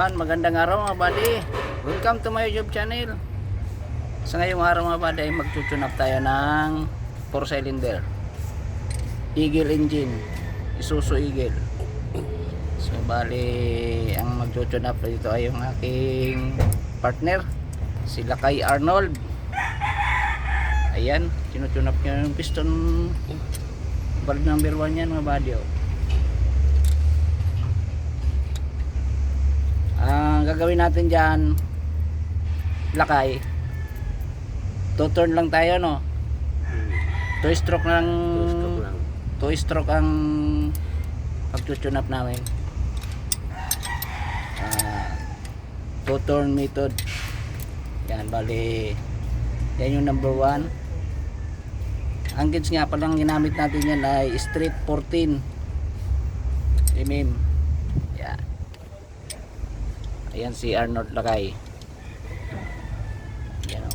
Yan, magandang araw mga buddy. Welcome to my YouTube channel. Sa ngayong araw mga buddy ay magtutune up tayo ng 4-cylinder Eagle engine, Isuzu Eagle. So bali ang magtutune up dito ay yung aking partner, si Lakay Arnold. Ayan, tinutune up niya yung piston valve number 1 yan mga buddy. Ang gagawin natin dyan, Lakay, 2 turn lang tayo, no? 2 stroke lang, 2 stroke ang pag-tune up namin. 2 turn method. Yan, bali yan yung number 1. Ang gauge nga palang ginamit natin yan ay straight 14 mm. Yan. Ayan si Arnold Lakay. Yan o.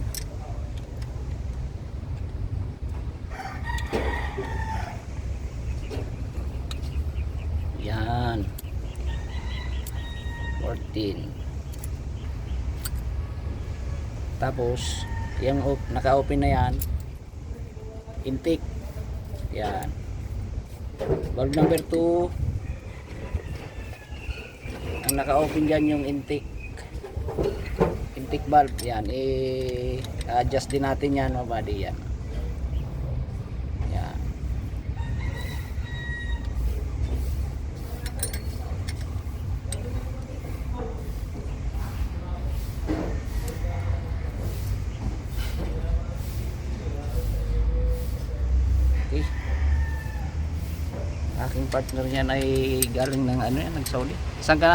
Yan. 14. Tapos yung naka-open na yan, intake. Yan. Valve number 2. Ang naka-open dyan yung intake valve. Yan, adjust din natin yan mga buddy. Yan. Yan. Okay. Aking partner niyan ay galing ng ano yan, nag-Saudi. Saan ka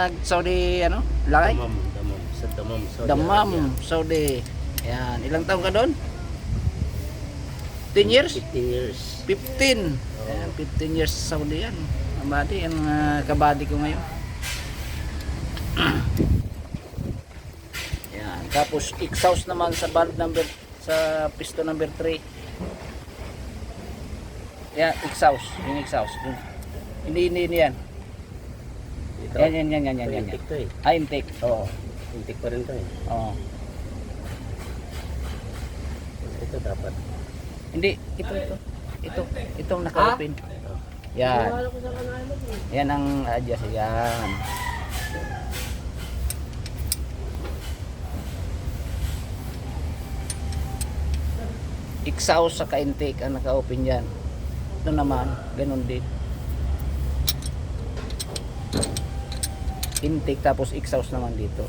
nag-Saudi, ano? Lakay? Damam, Saudi Damam, Arabia. Saudi. Yan, ilang taon ka doon? 10 years? 15 years. 15. Ayan, 15 years sa Saudi yan. Ang body, ang kabady ko ngayon. Yan, tapos exhaust naman sa valve number, sa piston number 3. Yan, exhaust, yung exhaust. Hindi yan. Ito. Yan. Intake to eh. Ah, intake. Oo. Intake pa rin to eh. Oo. Ito dapat. Hindi, itong naka-open. Yan. Yan ang adjust. Yan. Exhaust sa ka-intake ang naka-open yan. Ito naman, ganun din. Intake tapos exhaust naman dito.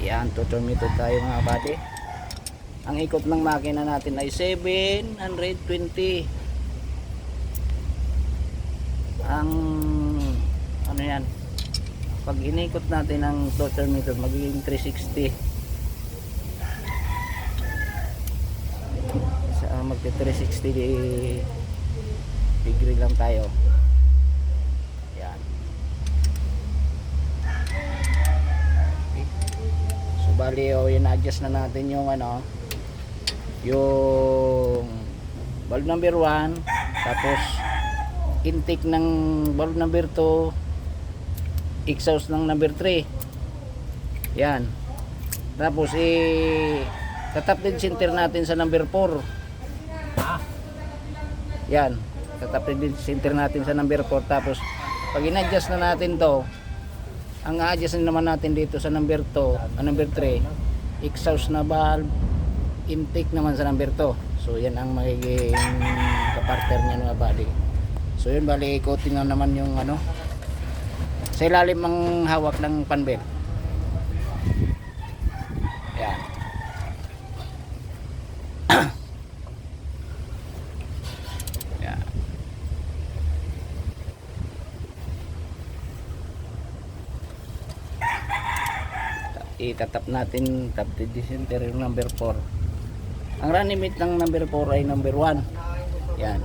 Yan, tuturmito tayo mga buddy. Ang ikot ng makina natin ay 720. Ang ano yan, pag inikot natin ang tuturmito magiging 360. Magti 360 degree lang tayo. Yan. Okay. So bali in-adjust na natin yung ano, yung valve number 1, tapos intake ng valve number 2, exhaust ng number 3. Yan. Tapos tatap din center natin sa number 4. Yan, tatapin din center natin sa number 4. Tapos pag in-adjust na natin to, ang a-adjust naman natin dito sa number 2, number 3, exhaust na valve, intake naman sa number 2. So yan ang magiging kapartner niya mga body. So yun, bali coating na naman yung ano, sa ilalim ang hawak ng panbel. Yan. Itatap natin, tap the center yung number 4. Ang run limit ng number 4 ay number 1. Yan.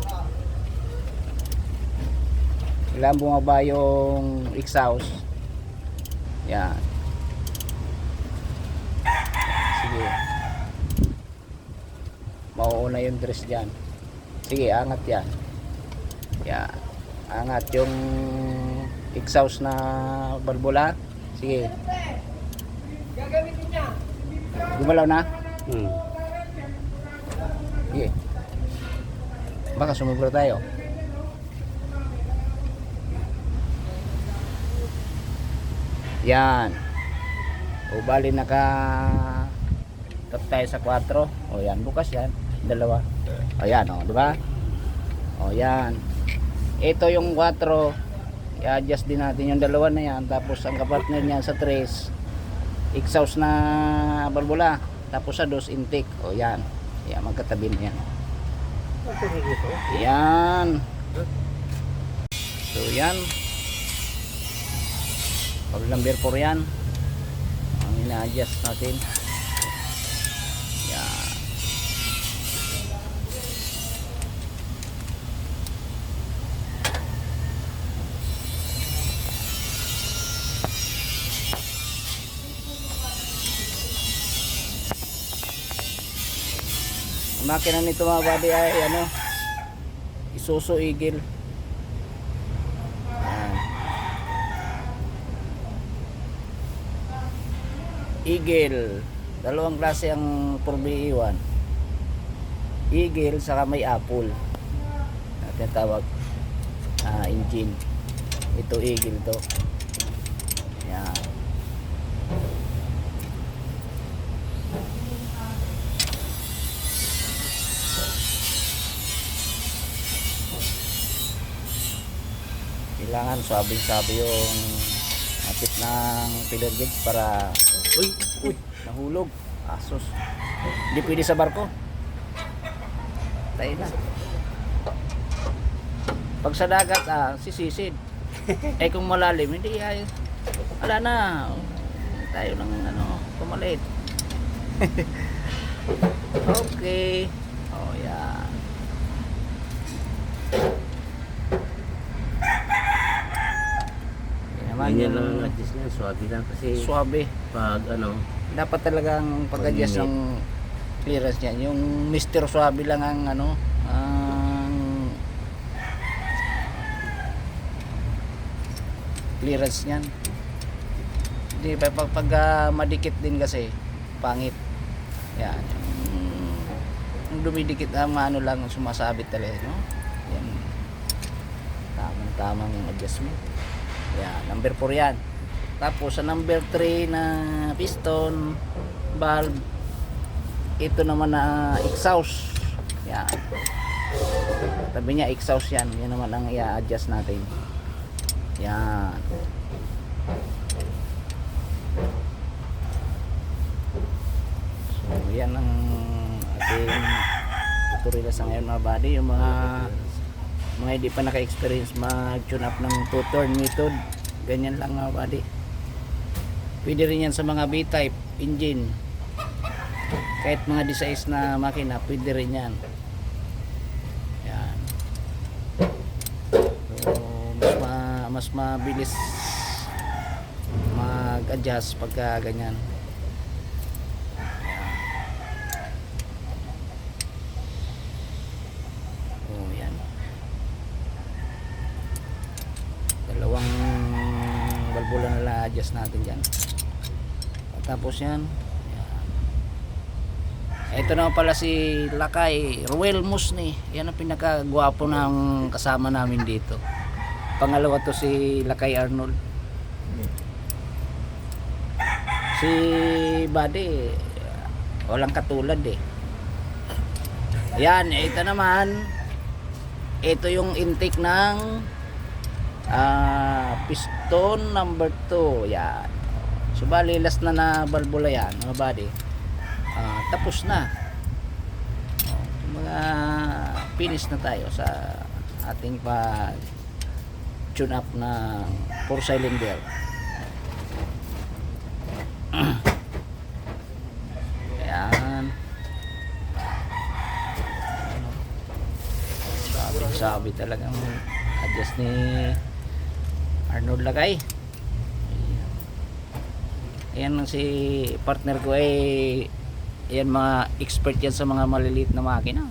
Ilan bumaba yung exhaust. Yan. Sige. mauna yung dress dyan. Sige, angat yan. Yan. Angat yung exhaust na balbula. Sige. Gumalaw na? Hmm. Sige. Baka sumubra tayo. Yan. O bali naka tap tayo sa 4. O yan, bukas yan. Dalawa. O yan, o, di ba? O yan. Ito yung 4. I-adjust din natin yung dalawa na yan. Tapos ang kapartner niyan sa 3, exhaust na balbula. Tapos sa 2, intake. O yan. Yan, magkatabi na yan. Yan. So yan. Pag number 4 yan, ang ina-adjust natin. Yan. Ang makina nito mga buddy ay ano, Isuzu Eagle. Eagle, dalawang klase ang 4BE1. Eagle saka may Apple natin tawag engine. Ito Eagle to. Yan. Kailangan sabi yung matip ng pillar gauge para uy, nahulog. Asos. Hindi pwede sa barko. Tayo na. Pag sa dagat, sisisid. Eh kung malalim, hindi ay. Wala na. Tayo lang ano, pumalit. Okay. Oh, yan. Ganyan lang ang adjust niyan, swabe lang kasi Suabe. pag ano, Dapat talagang pag-adjust ng clearance niyan. Yung Mr. Suabe lang ang ano, ang clearance niyan. Hindi pag madikit din kasi pangit. Yan. Yung dumidikit ang ano lang sumasabit talaga, no? Yan. Tamang adjustment. Yan, number 4 yan. Tapos sa number 3 na piston valve, ito naman na exhaust. Yan. Tabi niya exhaust yan. Yan naman ang i-adjust natin. Yan. So yan ang ating tutorial sa ngayon mga buddy. Yung mga hindi pa naka-experience mag-tune up ng two-turn method, ganyan lang mga buddy. Pwede rin yan sa mga B-type engine, kahit mga D6 na makina, pwede rin yan. Yan. So, mas mabilis mag-adjust pagka ganyan. Dalawang balbula na lang adjust natin dyan. Tapos yan. Ito naman pala si Lakay Ruel Musni. Yan ang pinakagwapo ng kasama namin dito. Pangalawa to si Lakay Arnold. Si Buddy walang katulad eh. Yan, ito naman, ito yung intake ng piston number 2. Yan. So bali last na balbula yan mga buddy. Tapos na. Mga finish na tayo sa ating pag tune up ng 4 cylinder. Ayan. Sabi talagang adjust ni Arnold Lakay. Ayan si partner ko ay ayan, mga expert yan sa mga maliliit na makina.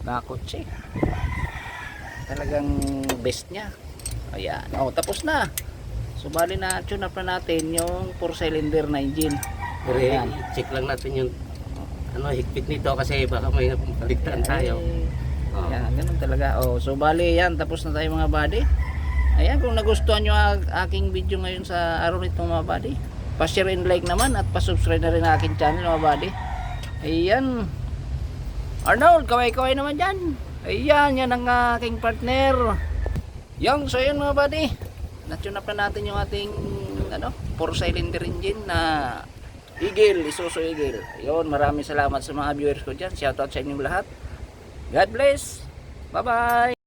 na kotse. Talagang best niya. Ayan. Oh, tapos na. So bali na tune up na natin yung 4-cylinder na engine. Pero Ayan. check lang natin yung higpit nito kasi baka may paligtaan tayo. Oh. Ayan, ganun talaga. Oh, so bali yan, tapos na tayo mga buddy. Ayan, kung nagustuhan nyo ang aking video ngayon sa araw nito mga buddy, pa-share and like naman at pa-subscribe na rin ang aking channel mga buddy. Ayan. Arnold, kaway-kaway naman dyan. Ayan, yan ang aking partner. Yung, so yun mga buddy. Na-tune up na natin yung ating 4-cylinder engine na Eagle, Isuzu Eagle. Ayun, maraming salamat sa mga viewers ko dyan. Shoutout sa inyong lahat. God bless. Bye-bye.